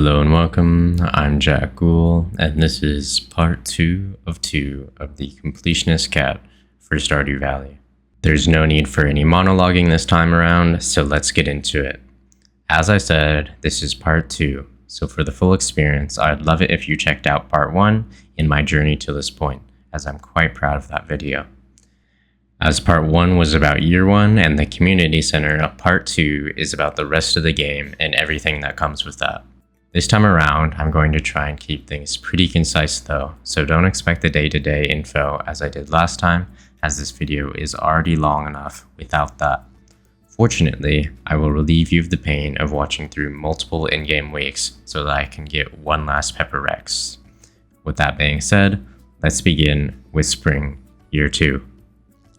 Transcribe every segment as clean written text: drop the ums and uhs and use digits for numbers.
Hello and welcome, I'm Guhl, and this is part 2 of the Completionist cat for Stardew Valley. There's no need for any monologuing this time around, so let's get into it. As I said, this is part 2, so for the full experience, I'd love it if you checked out part 1 in my journey to this point, as I'm quite proud of that video. As part 1 was about year 1 and the community center, part 2 is about the rest of the game and everything that comes with that. This time around, I'm going to try and keep things pretty concise though, so don't expect the day-to-day info as I did last time, as this video is already long enough without that. Fortunately, I will relieve you of the pain of watching through multiple in-game weeks so that I can get one last Pepper Rex. With that being said, let's begin with Spring, Year 2.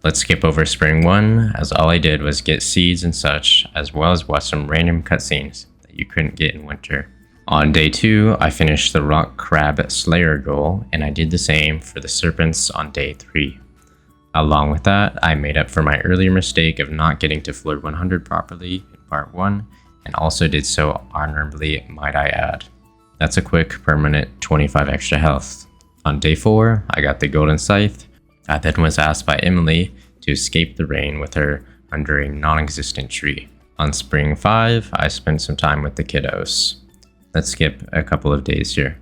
Let's skip over Spring 1, as all I did was get seeds and such, as well as watch some random cutscenes that you couldn't get in Winter. On day 2, I finished the Rock Crab Slayer goal, and I did the same for the Serpents on day 3. Along with that, I made up for my earlier mistake of not getting to floor 100 properly in part 1, and also did so honorably, might I add. That's a quick, permanent 25 extra health. On day 4, I got the Golden Scythe. I then was asked by Emily to escape the rain with her under a non-existent tree. On Spring 5, I spent some time with the kiddos. Let's skip a couple of days here.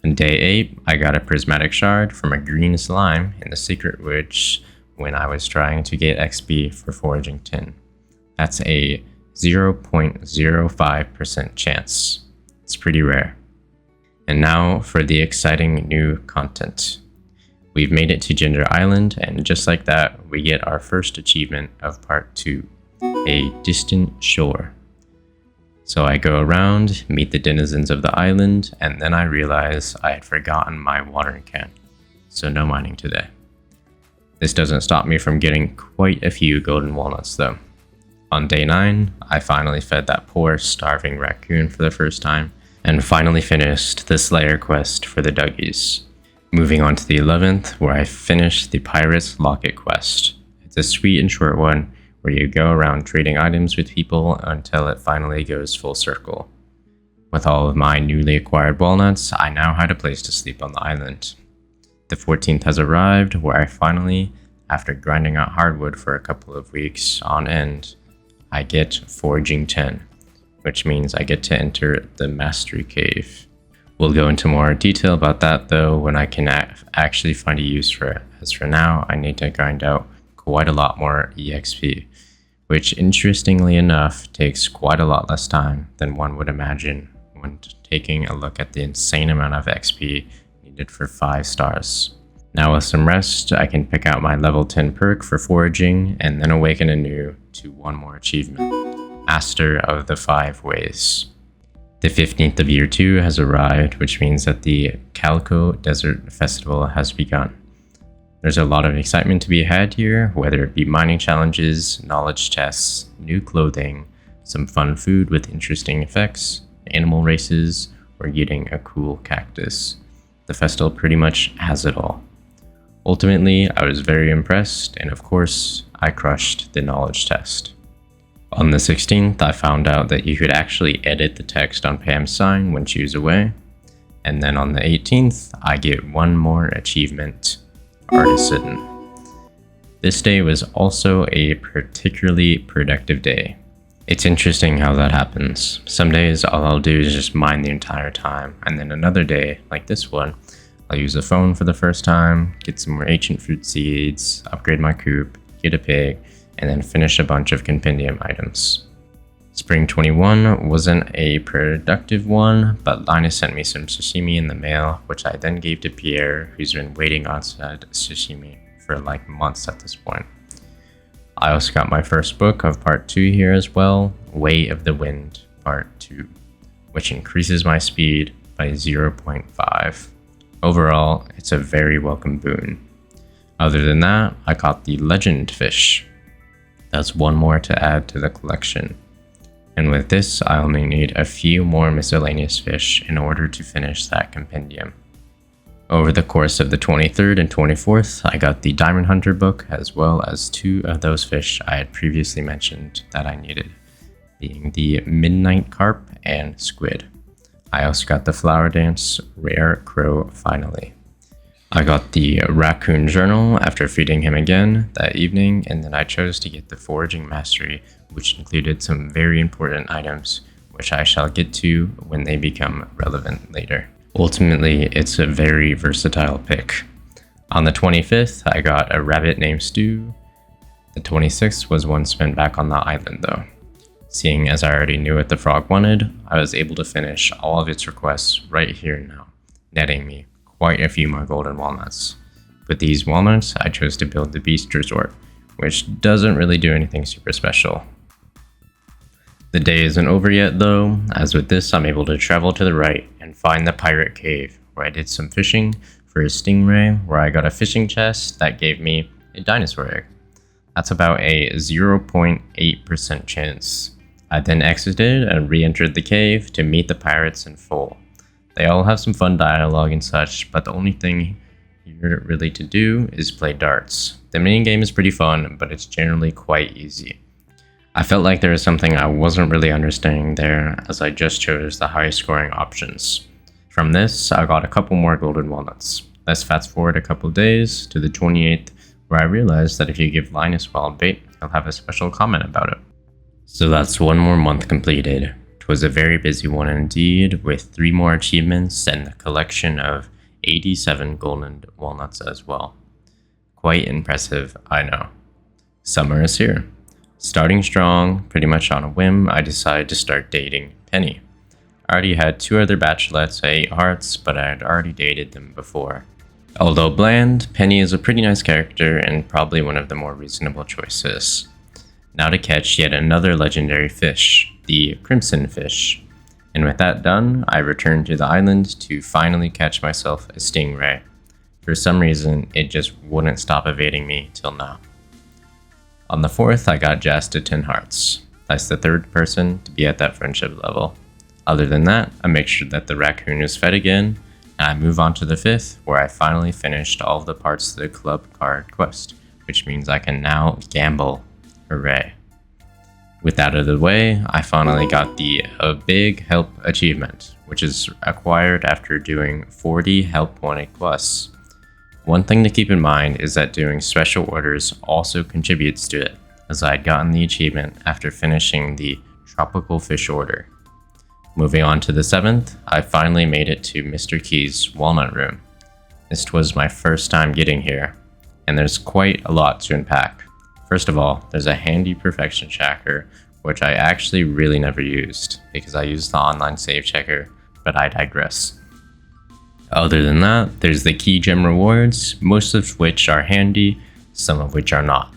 On day 8, I got a prismatic shard from a green slime in the secret woods when I was trying to get XP for foraging tin. That's a 0.05% chance. It's pretty rare. And now for the exciting new content. We've made it to Ginger Island, and just like that, we get our first achievement of part 2, a distant shore. So I go around, meet the denizens of the island, and then I realize I had forgotten my watering can. So no mining today. This doesn't stop me from getting quite a few golden walnuts though. On day 9, I finally fed that poor starving raccoon for the first time, and finally finished the Slayer quest for the Duggies. Moving on to the 11th, where I finished the Pirate's Locket quest. It's a sweet and short one, where you go around trading items with people until it finally goes full circle. With all of my newly acquired walnuts, I now had a place to sleep on the island. The 14th has arrived, where I finally, after grinding out hardwood for a couple of weeks on end, I get foraging 10, which means I get to enter the Mastery Cave. We'll go into more detail about that though when I can actually find a use for it, as for now I need to grind out quite a lot more EXP, which interestingly enough takes quite a lot less time than one would imagine when taking a look at the insane amount of XP needed for 5 stars. Now with some rest, I can pick out my level 10 perk for foraging and then awaken anew to one more achievement, Master of the 5 Ways. The 15th of year 2 has arrived, which means that the Calico Desert Festival has begun. There's a lot of excitement to be had here, whether it be mining challenges, knowledge tests, new clothing, some fun food with interesting effects, animal races, or getting a cool cactus. The festival pretty much has it all. Ultimately, I was very impressed, and of course, I crushed the knowledge test. On the 16th, I found out that you could actually edit the text on Pam's sign when she was away. And then on the 18th, I get one more achievement. Artisan. This day was also a particularly productive day. It's interesting how that happens. Some days all I'll do is just mine the entire time, and then another day, like this one, I'll use the phone for the first time, get some more ancient fruit seeds, upgrade my coop, get a pig, and then finish a bunch of compendium items. Spring 21 wasn't a productive one, but Linus sent me some sashimi in the mail, which I then gave to Pierre, who's been waiting on said sashimi for like months at this point. I also got my first book of part 2 here as well, Way of the Wind part 2, which increases my speed by 0.5. Overall, it's a very welcome boon. Other than that, I caught the legend fish. That's one more to add to the collection. And with this, I only need a few more miscellaneous fish in order to finish that compendium. Over the course of the 23rd and 24th, I got the Diamond Hunter book, as well as 2 of those fish I had previously mentioned that I needed, being the Midnight Carp and Squid. I also got the Flower Dance Rare Crow finally. I got the Raccoon Journal after feeding him again that evening, and then I chose to get the Foraging Mastery, which included some very important items, which I shall get to when they become relevant later. Ultimately, it's a very versatile pick. On the 25th, I got a rabbit named Stu. The 26th was one spent back on the island though. Seeing as I already knew what the frog wanted, I was able to finish all of its requests right here and now, netting me quite a few more golden walnuts. With these walnuts, I chose to build the Beast Resort, which doesn't really do anything super special. The day isn't over yet though, as with this I'm able to travel to the right and find the Pirate Cave, where I did some fishing for a stingray, where I got a fishing chest that gave me a dinosaur egg. That's about a 0.8% chance. I then exited and re-entered the cave to meet the pirates in full. They all have some fun dialogue and such, but the only thing here really to do is play darts. The minigame is pretty fun, but it's generally quite easy. I felt like there was something I wasn't really understanding there, as I just chose the highest scoring options. From this, I got a couple more golden walnuts. Let's fast forward a couple days to the 28th, where I realized that if you give Linus wild bait, he'll have a special comment about it. So that's one more month completed. It was a very busy one indeed, with 3 more achievements and a collection of 87 golden walnuts as well. Quite impressive, I know. Summer is here. Starting strong, pretty much on a whim, I decided to start dating Penny. I already had 2 other bachelorettes at 8 hearts, but I had already dated them before. Although bland, Penny is a pretty nice character and probably one of the more reasonable choices. Now to catch yet another legendary fish, the Crimson Fish. And with that done, I returned to the island to finally catch myself a stingray. For some reason, it just wouldn't stop evading me till now. On the 4th, I got Jazz to 10 hearts. That's the 3rd person to be at that friendship level. Other than that, I make sure that the raccoon is fed again, and I move on to the 5th, where I finally finished all of the parts of the club card quest, which means I can now gamble. Hooray. With that out of the way, I finally got the Big Help achievement, which is acquired after doing 40 help wanted quests. One thing to keep in mind is that doing special orders also contributes to it, as I had gotten the achievement after finishing the Tropical Fish order. Moving on to the 7th, I finally made it to Mr. Key's Walnut Room. This was my first time getting here, and there's quite a lot to unpack. First of all, there's a handy perfection tracker, which I actually really never used, because I used the online save checker, but I digress. Other than that, there's the key gem rewards, most of which are handy, some of which are not.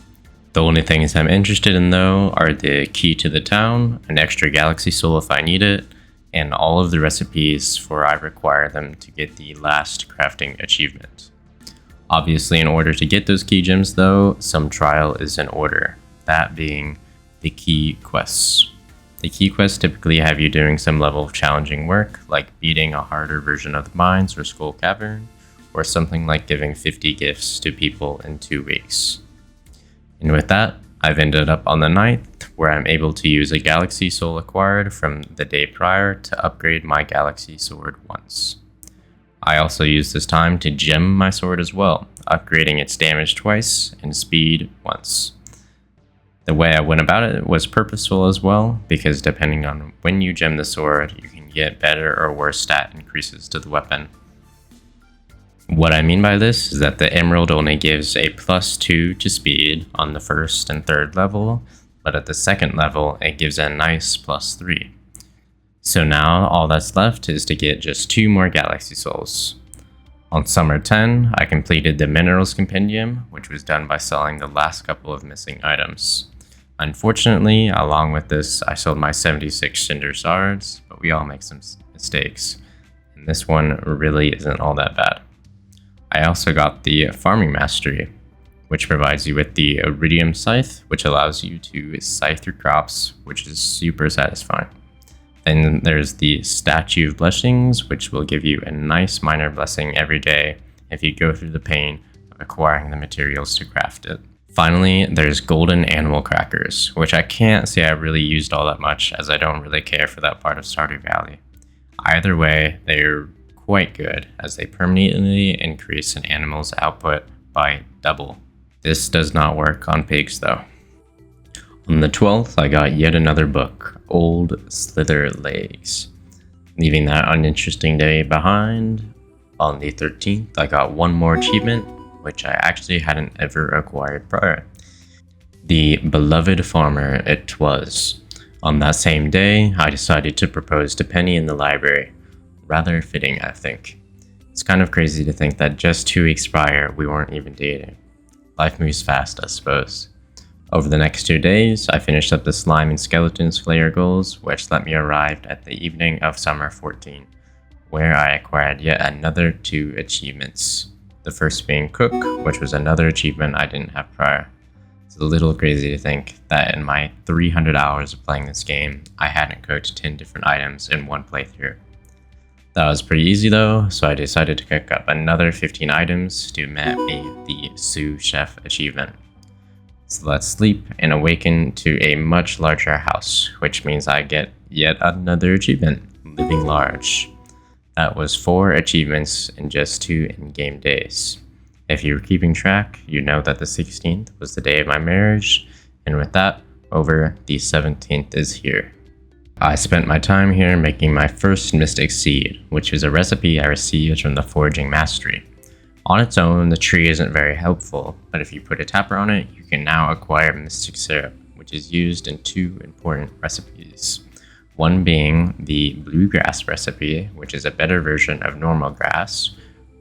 The only things I'm interested in though are the key to the town, an extra galaxy soul if I need it, and all of the recipes for I require them to get the last crafting achievement. Obviously, in order to get those key gems though, some trial is in order, that being the key quests. The key quests typically have you doing some level of challenging work, like beating a harder version of the mines or Skull Cavern, or something like giving 50 gifts to people in 2 weeks. And with that, I've ended up on the 9th, where I'm able to use a Galaxy Soul acquired from the day prior to upgrade my Galaxy Sword once. I also used this time to gem my sword as well, upgrading its damage twice and speed once. The way I went about it was purposeful as well, because depending on when you gem the sword, you can get better or worse stat increases to the weapon. What I mean by this is that the emerald only gives a +2 to speed on the 1st and 3rd level, but at the 2nd level it gives a nice +3. So now all that's left is to get just 2 more Galaxy Souls. On Summer 10, I completed the Minerals Compendium, which was done by selling the last couple of missing items. Unfortunately, along with this, I sold my 76 Cinder Shards, but we all make some mistakes, and this one really isn't all that bad. I also got the Farming Mastery, which provides you with the Iridium Scythe, which allows you to scythe your crops, which is super satisfying. Then there's the Statue of Blessings, which will give you a nice minor blessing every day if you go through the pain of acquiring the materials to craft it. Finally, there's Golden Animal Crackers, which I can't say I really used all that much, as I don't really care for that part of Stardew Valley. Either way, they're quite good as they permanently increase an animal's output by double. This does not work on pigs though. On the 12th, I got yet another book, Old Slither Legs. Leaving that uninteresting day behind, on the 13th, I got one more achievement, which I actually hadn't ever acquired prior. The Beloved Farmer it was. On that same day, I decided to propose to Penny in the library. Rather fitting, I think. It's kind of crazy to think that just 2 weeks prior, we weren't even dating. Life moves fast, I suppose. Over the next 2 days, I finished up the Slime and Skeleton Slayer goals, which let me arrive at the evening of Summer 14, where I acquired yet another 2 achievements. The first being Cook, which was another achievement I didn't have prior. It's a little crazy to think that in my 300 hours of playing this game, I hadn't cooked 10 different items in one playthrough. That was pretty easy though, so I decided to cook up another 15 items to met me the Sous Chef achievement. So let's sleep and awaken to a much larger house, which means I get yet another achievement, Living Large. That was 4 achievements in just 2 in-game days. If you were keeping track, you know that the 16th was the day of my marriage, and with that, over the 17th is here. I spent my time here making my first Mystic Seed, which is a recipe I received from the Foraging Mastery. On its own, the tree isn't very helpful, but if you put a tapper on it, you can now acquire Mystic Syrup, which is used in 2 important recipes. One being the Bluegrass recipe, which is a better version of normal grass,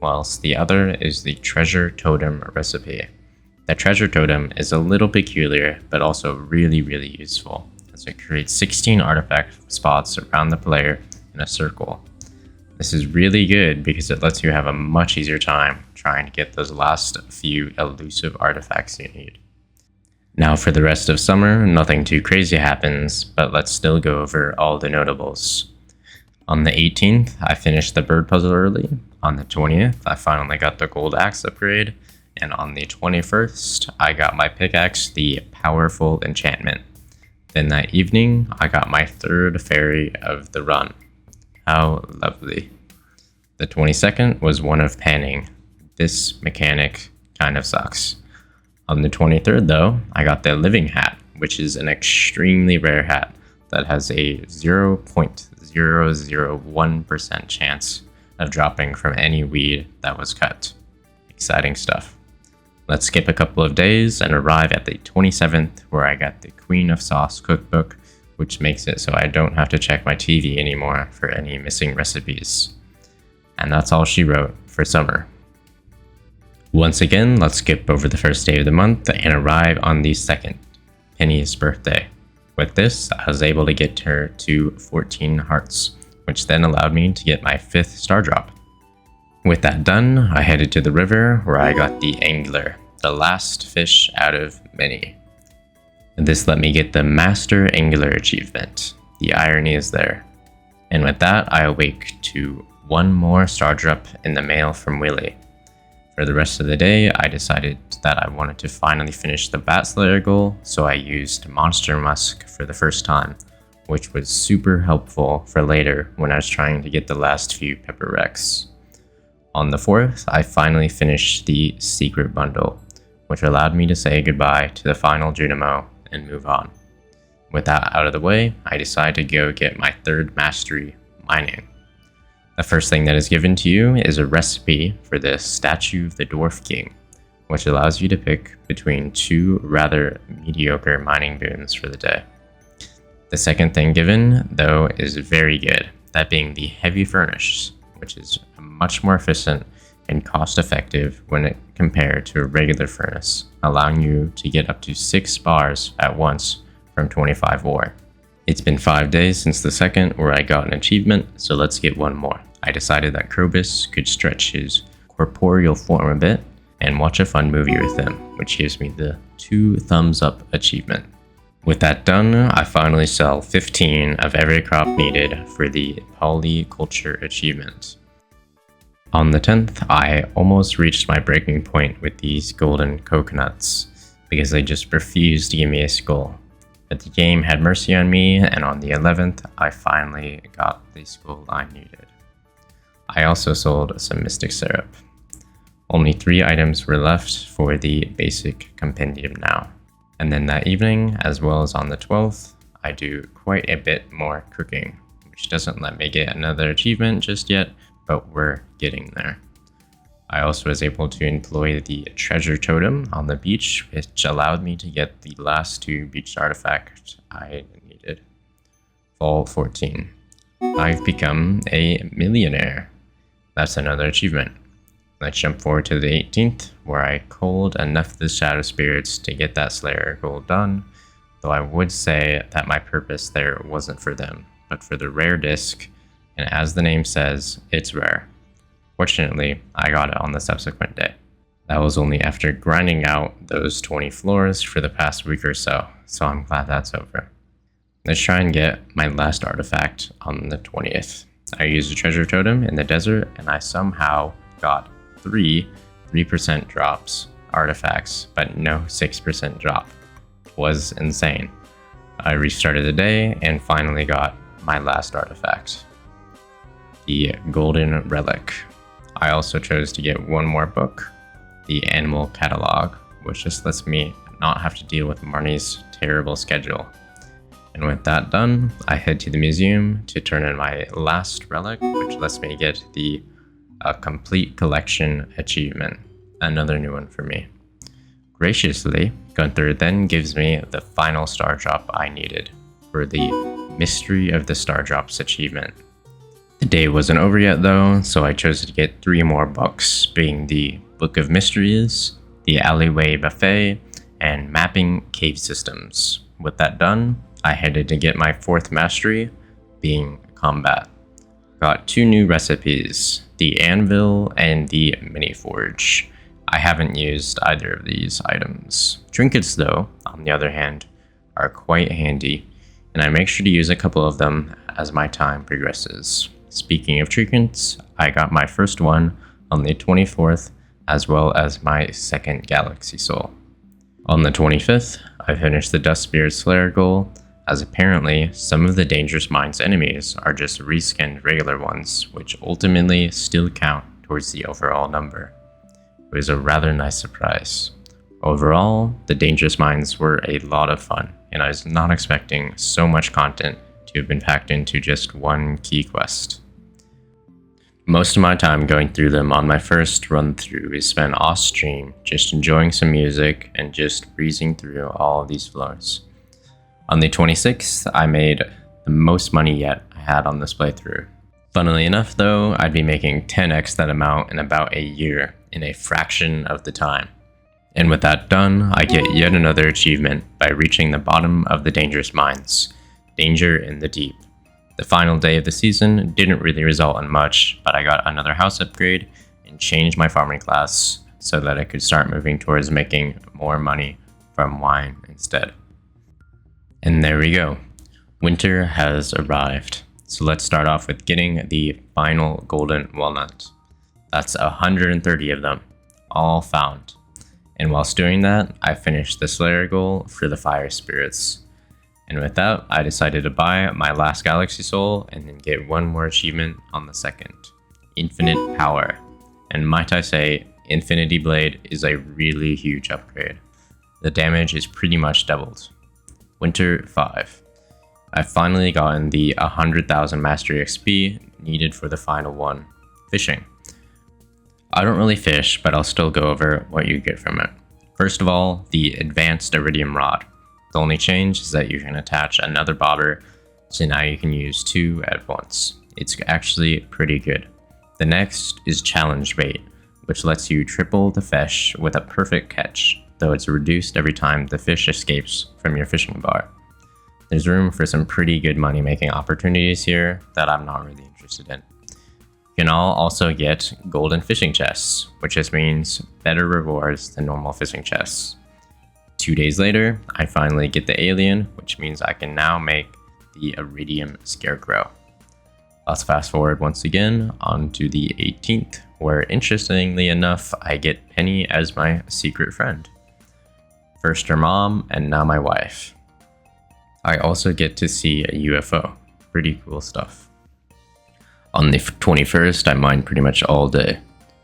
whilst the other is the Treasure Totem recipe. The Treasure Totem is a little peculiar, but also really useful, as it creates 16 artifact spots around the player in a circle. This is really good because it lets you have a much easier time trying to get those last few elusive artifacts you need. Now for the rest of summer, nothing too crazy happens, but let's still go over all the notables. On the 18th, I finished the bird puzzle early. On the 20th, I finally got the gold axe upgrade. And on the 21st, I got my pickaxe, the Powerful Enchantment. Then that evening, I got my 3rd fairy of the run. How lovely. The 22nd was one of panning. This mechanic kind of sucks. On the 23rd though, I got the Living Hat, which is an extremely rare hat that has a 0.001% chance of dropping from any weed that was cut. Exciting stuff. Let's skip a couple of days and arrive at the 27th, where I got the Queen of Sauce cookbook, which makes it so I don't have to check my TV anymore for any missing recipes. And that's all she wrote for summer. Once again, let's skip over the first day of the month and arrive on the 2nd, Penny's birthday. With this, I was able to get her to 14 hearts, which then allowed me to get my 5th star drop. With that done, I headed to the river where I got the Angler, the last fish out of many. This let me get the Master Angler achievement. The irony is there. And with that, I awake to 1 more star drop in the mail from Willie. For the rest of the day, I decided that I wanted to finally finish the Bat Slayer goal, so I used Monster Musk for the first time, which was super helpful for later when I was trying to get the last few Pepper Rex. On the 4th, I finally finished the Secret Bundle, which allowed me to say goodbye to the final Junimo and move on. With that out of the way, I decided to go get my 3rd mastery, mining. The first thing that is given to you is a recipe for the Statue of the Dwarf King, which allows you to pick between 2 rather mediocre mining boons for the day. The second thing given, though, is very good, that being the Heavy Furnace, which is much more efficient and cost-effective when compared to a regular furnace, allowing you to get up to 6 bars at once from 25 ore. It's been 5 days since the 2nd where I got an achievement, so let's get 1 more. I decided that Krobus could stretch his corporeal form a bit and watch a fun movie with him, which gives me the 2 thumbs up achievement. With that done, I finally sell 15 of every crop needed for the Polyculture achievement. On the 10th, I almost reached my breaking point with these golden coconuts, because they just refused to give me a skull. But the game had mercy on me, and on the 11th, I finally got the skull I needed. I also sold some mystic syrup. Only 3 items were left for the basic compendium now. And then that evening, as well as on the 12th, I do quite a bit more cooking, which doesn't let me get another achievement just yet, but we're getting there. I also was able to employ the treasure totem on the beach, which allowed me to get the last 2 beach artifacts I needed. Fall 14. I've become a millionaire. That's another achievement. Let's jump forward to the 18th, where I culled enough of the Shadow Spirits to get that Slayer goal done, though I would say that my purpose there wasn't for them, but for the rare disc, and as the name says, it's rare. Fortunately, I got it on the subsequent day. That was only after grinding out those 20 floors for the past week or so I'm glad that's over. Let's try and get my last artifact on the 20th. I used a treasure totem in the desert, and I somehow got 3% drops artifacts, but no 6% drop. It was insane. I restarted the day and finally got my last artifact, the golden relic. I also chose to get one more book, the animal catalog, which just lets me not have to deal with Marnie's terrible schedule. And with that done, I head to the museum to turn in my last relic, which lets me get the complete collection achievement, another new one for me. Graciously, Gunther then gives me the final star drop I needed for the Mystery of the Star Drops achievement. The day wasn't over yet though, so I chose to get 3 more books, being the Book of Mysteries, the Alleyway Buffet, and Mapping Cave Systems. With that done, I headed to get my 4th mastery, being Combat. Got 2 new recipes, the Anvil and the Mini Forge. I haven't used either of these items. Trinkets though, on the other hand, are quite handy, and I make sure to use a couple of them as my time progresses. Speaking of trinkets, I got my first one on the 24th, as well as my 2nd Galaxy Soul. On the 25th, I finished the Dust Spirit Slayer goal, as apparently some of the Dangerous Minds enemies are just reskinned regular ones, which ultimately still count towards the overall number. It was a rather nice surprise. Overall, the Dangerous Minds were a lot of fun, and I was not expecting so much content to have been packed into just one key quest. Most of my time going through them on my first run through is spent off stream, just enjoying some music and just breezing through all of these floors. On the 26th, I made the most money yet I had on this playthrough. Funnily enough though, I'd be making 10x that amount in about a year, in a fraction of the time. And with that done, I get yet another achievement by reaching the bottom of the Dangerous Mines, Danger in the Deep. The final day of the season didn't really result in much, but I got another house upgrade and changed my farming class so that I could start moving towards making more money from wine instead. And there we go. Winter has arrived. So let's start off with getting the final golden walnut. That's 130 of them, all found. And whilst doing that, I finished the Slayer goal for the Fire Spirits. And with that, I decided to buy my last Galaxy Soul and then get one more achievement on the 2nd, Infinite Power. And might I say, Infinity Blade is a really huge upgrade. The damage is pretty much doubled. Winter 5. I've finally gotten the 100,000 Mastery XP needed for the final one, Fishing. I don't really fish, but I'll still go over what you get from it. First of all, the Advanced Iridium Rod. The only change is that you can attach another bobber, so now you can use 2 at once. It's actually pretty good. The next is Challenge Bait, which lets you triple the fish with a perfect catch, though it's reduced every time the fish escapes from your fishing bar. There's room for some pretty good money making opportunities here that I'm not really interested in. You can all also get golden fishing chests, which just means better rewards than normal fishing chests. 2 days later, I finally get the alien, which means I can now make the Iridium Scarecrow. Let's fast forward once again onto the 18th, where interestingly enough, I get Penny as my secret friend. First her mom, and now my wife. I also get to see a UFO. Pretty cool stuff. On the 21st, I mined pretty much all day.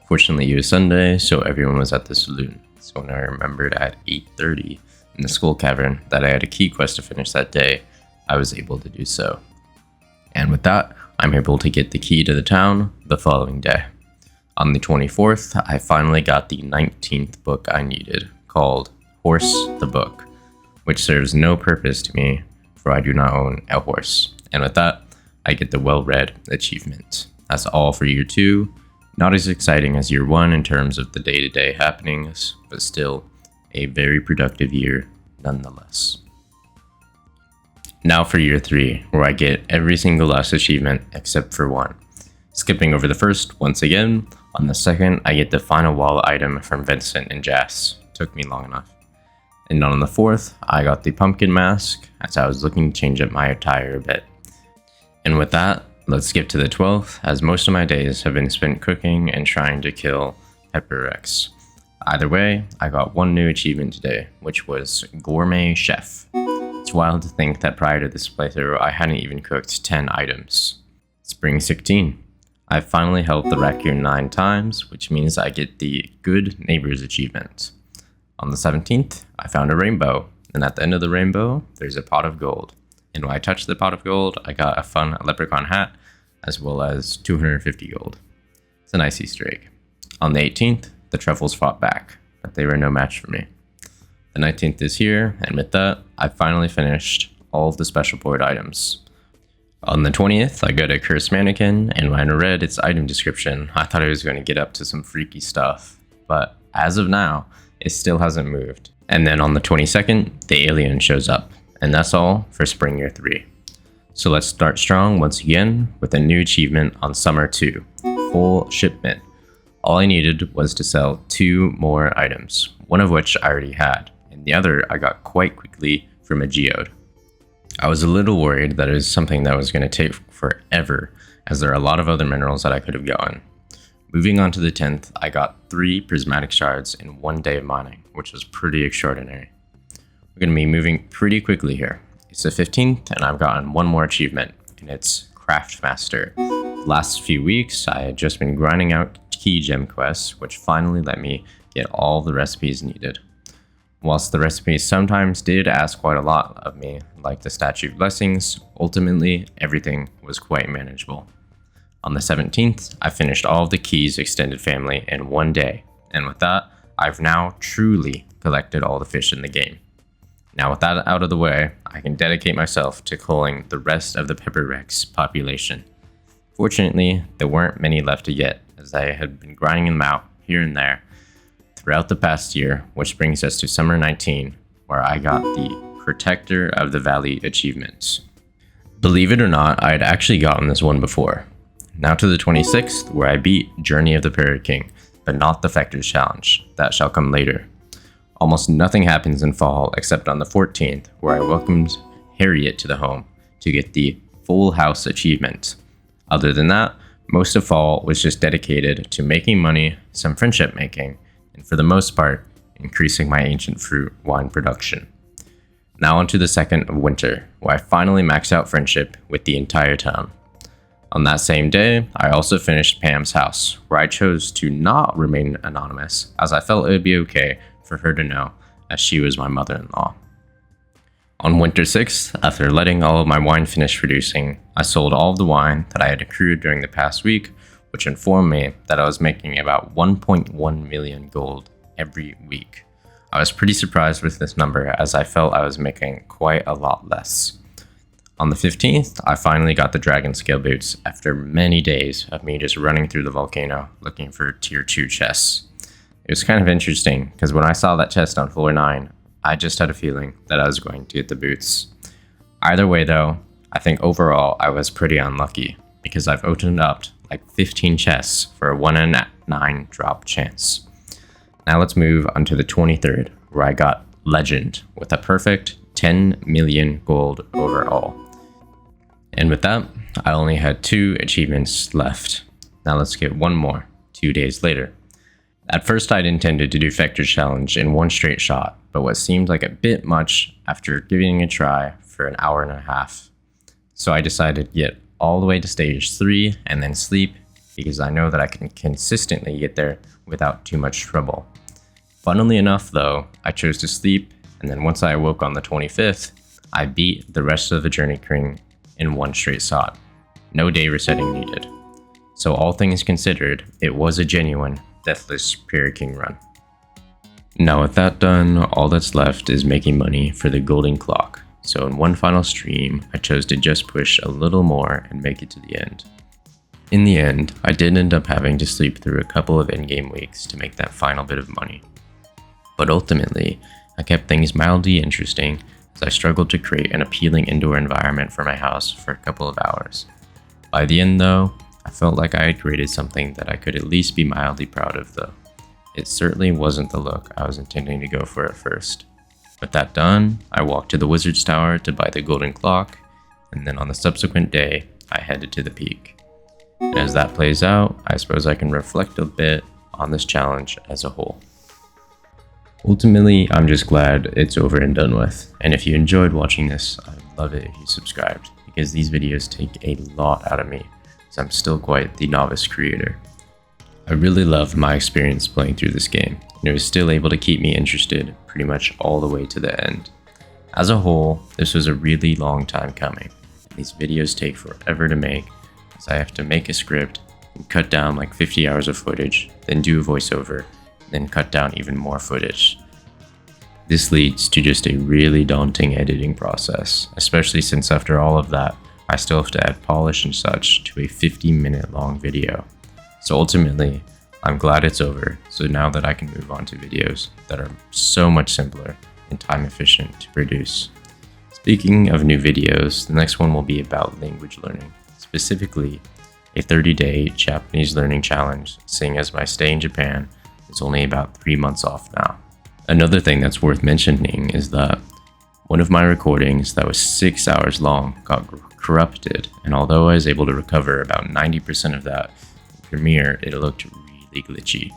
Fortunately, it was Sunday, so everyone was at the saloon. So when I remembered at 8:30 in the Skull Cavern that I had a key quest to finish that day, I was able to do so. And with that, I'm able to get the key to the town the following day. On the 24th, I finally got the 19th book I needed, called Horse the Book, which serves no purpose to me, for I do not own a horse. And with that, I get the well-read achievement. That's all for year 2. Not as exciting as year 1 in terms of the day-to-day happenings, but still a very productive year nonetheless. Now for year 3, where I get every single last achievement except for one. Skipping over the first once again, on the second I get the final wall item from Vincent and Jas. Took me long enough. And on the 4th, I got the pumpkin mask as I was looking to change up my attire a bit. And with that, let's skip to the 12th, as most of my days have been spent cooking and trying to kill Pepper Rex. Either way, I got one new achievement today, which was Gourmet Chef. It's wild to think that prior to this playthrough, I hadn't even cooked 10 items. Spring 16. I finally helped the raccoon 9 times, which means I get the Good Neighbors achievement. On the 17th, I found a rainbow, and at the end of the rainbow, there's a pot of gold. And when I touched the pot of gold, I got a fun leprechaun hat, as well as 250 gold. It's a nice Easter egg. On the 18th, the truffles fought back, but they were no match for me. The 19th is here, and with that, I finally finished all of the special board items. On the 20th, I got a cursed mannequin, and when I read its item description, I thought I was going to get up to some freaky stuff. But as of now, it still hasn't moved. And then on the 22nd, the alien shows up. And that's all for Spring Year 3. So let's start strong once again with a new achievement on Summer 2, Full Shipment. All I needed was to sell 2 more items, one of which I already had, and the other I got quite quickly from a geode. I was a little worried that it was something that was going to take forever, as there are a lot of other minerals that I could have gotten. Moving on to the 10th, I got 3 prismatic shards in 1 day of mining, which was pretty extraordinary. We're going to be moving pretty quickly here. It's the 15th, and I've gotten one more achievement, and it's Craft Master. The last few weeks, I had just been grinding out key gem quests, which finally let me get all the recipes needed. Whilst the recipes sometimes did ask quite a lot of me, like the Statue of Blessings, ultimately everything was quite manageable. On the 17th, I finished all of the Keys extended family in 1 day, and with that, I've now truly collected all the fish in the game. Now with that out of the way, I can dedicate myself to culling the rest of the Pepper Rex population. Fortunately, there weren't many left yet, as I had been grinding them out here and there throughout the past year, which brings us to Summer 19, where I got the Protector of the Valley achievements. Believe it or not, I had actually gotten this one before. Now to the 26th, where I beat Journey of the Parrot King, but not the Factors Challenge. That shall come later. Almost nothing happens in fall except on the 14th, where I welcomed Harriet to the home to get the Full House achievement. Other than that, most of fall was just dedicated to making money, some friendship making, and for the most part, increasing my ancient fruit wine production. Now on to the 2nd of winter, where I finally maxed out friendship with the entire town. On that same day, I also finished Pam's house, where I chose to not remain anonymous, as I felt it would be okay for her to know, as she was my mother-in-law. On winter 6th, after letting all of my wine finish producing, I sold all of the wine that I had accrued during the past week, which informed me that I was making about 1.1 million gold every week. I was pretty surprised with this number, as I felt I was making quite a lot less. On the 15th, I finally got the dragon scale boots after many days of me just running through the volcano looking for tier 2 chests. It was kind of interesting, because when I saw that chest on floor 9, I just had a feeling that I was going to get the boots. Either way though, I think overall I was pretty unlucky, because I've opened up like 15 chests for a 1 in 9 drop chance. Now let's move on to the 23rd, where I got Legend with a perfect 10 million gold overall. And with that, I only had 2 achievements left. Now let's get one more, 2 days later. At first I'd intended to do Factor Challenge in one straight shot, but what seemed like a bit much after giving it a try for an hour and a half. So I decided to get all the way to stage 3 and then sleep, because I know that I can consistently get there without too much trouble. Funnily enough though, I chose to sleep, and then once I awoke on the 25th, I beat the rest of the Journey King in one straight shot. No day resetting needed. So all things considered, it was a genuine deathless Prayer King run. Now with that done, all that's left is making money for the golden clock. So in one final stream, I chose to just push a little more and make it to the end. In the end, I did end up having to sleep through a couple of in-game weeks to make that final bit of money. But ultimately, I kept things mildly interesting as I struggled to create an appealing indoor environment for my house for a couple of hours. By the end though, I felt like I had created something that I could at least be mildly proud of though. It certainly wasn't the look I was intending to go for at first. With that done, I walked to the Wizard's Tower to buy the golden clock, and then on the subsequent day, I headed to the peak. And as that plays out, I suppose I can reflect a bit on this challenge as a whole. Ultimately, I'm just glad it's over and done with, and if you enjoyed watching this, I'd love it if you subscribed, because these videos take a lot out of me, as I'm still quite the novice creator. I really loved my experience playing through this game, and it was still able to keep me interested pretty much all the way to the end. As a whole, this was a really long time coming, and these videos take forever to make, as I have to make a script and cut down like 50 hours of footage, then do a voiceover, then cut down even more footage. This leads to just a really daunting editing process, especially since after all of that, I still have to add polish and such to a 50-minute long video. So ultimately, I'm glad it's over, so now that I can move on to videos that are so much simpler and time efficient to produce. Speaking of new videos, the next one will be about language learning, specifically a 30-day Japanese learning challenge, seeing as my stay in Japan is only about 3 months off now. Another thing that's worth mentioning is that one of my recordings that was 6 hours long got corrupted, and although I was able to recover about 90% of that in Premiere, it looked really glitchy.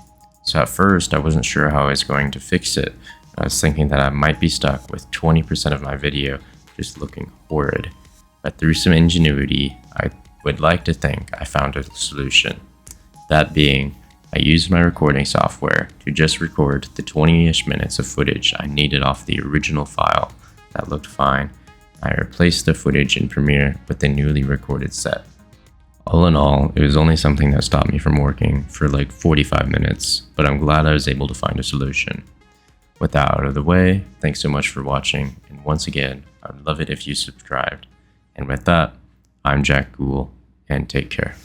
So at first I wasn't sure how I was going to fix it. I was thinking that I might be stuck with 20% of my video just looking horrid. But through some ingenuity, I would like to think I found a solution. That being, I used my recording software to just record the 20-ish minutes of footage I needed off the original file that looked fine. I replaced the footage in Premiere with the newly recorded set. All in all, it was only something that stopped me from working for like 45 minutes, but I'm glad I was able to find a solution. With that out of the way, thanks so much for watching, and once again, I would love it if you subscribed. And with that, I'm Guhl, and take care.